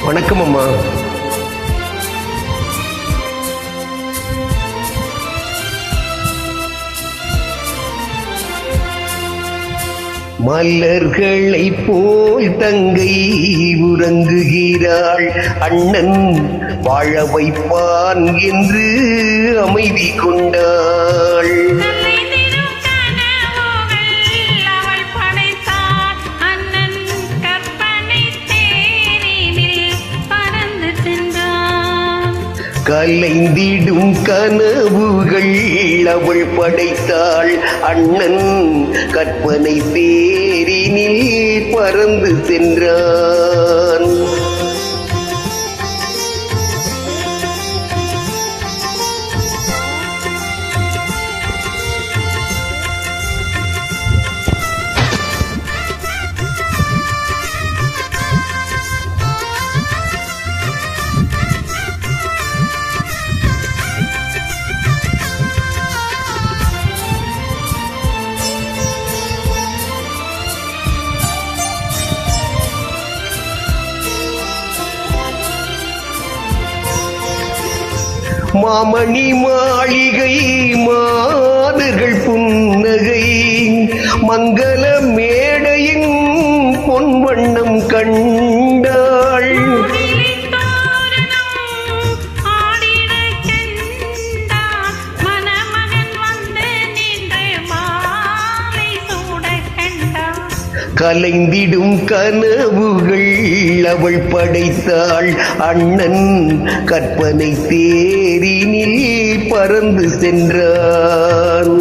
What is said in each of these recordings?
வணக்கம் அம்மா. மலர்களை போல் தங்கை உறங்குகிறாள், அண்ணன் வாழ வைப்பான் என்று அமைதி கொண்டாள். கலைந்திடும் கனவுகள் அவள் படைத்தாள், அண்ணன் கற்பனை தேரினில் பறந்து சென்றான். மாமணி மாளிகை மாதர்கள் புன்னகை, மங்கள மேடையின் பொன்வண்ணம் கண்டாள். கலைந்திடும் கனவுகள் அவள் படைத்தாள், அண்ணன் கற்பனை தேரினில் பறந்து சென்றான்.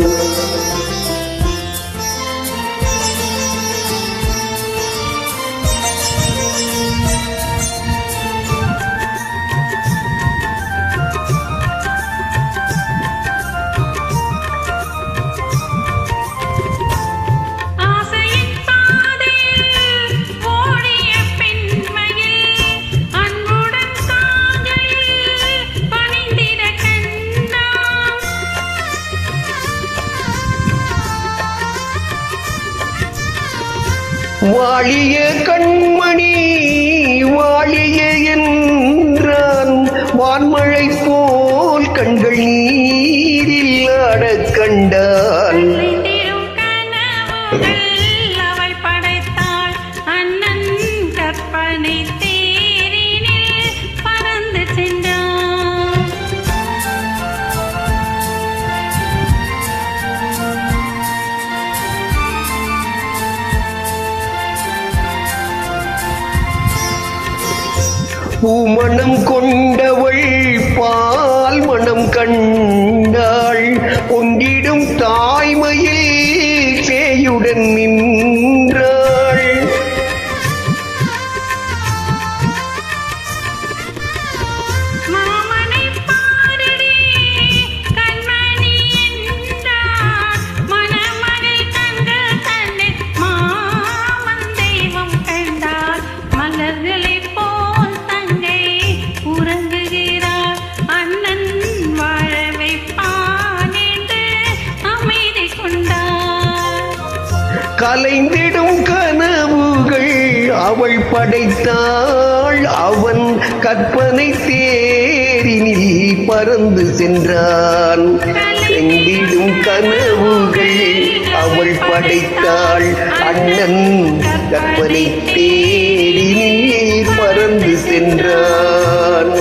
வாழிய கண்மணி வாழிய என்றான், வான்மழை போல் கண்கள் நீரில் ஆடக் கண்டான். அவள் படைத்தாள், அண்ணன் கற்பனை தேரினில் பறந்து சென்றான். பூமணம் கொண்டவள் பால் மணம் கண்டாள், பொங்கிடும் தாய்மையில் சேயுடன் நின்றாள். கலைந்திடும் கனவுகள் அவள் படைத்தாள், அவன் கற்பனை தேரினில் பறந்து சென்றான். கலைந்திடும் கனவுகள் அவள் படைத்தாள், அண்ணன் கற்பனை தேரினில் பறந்து சென்றான்.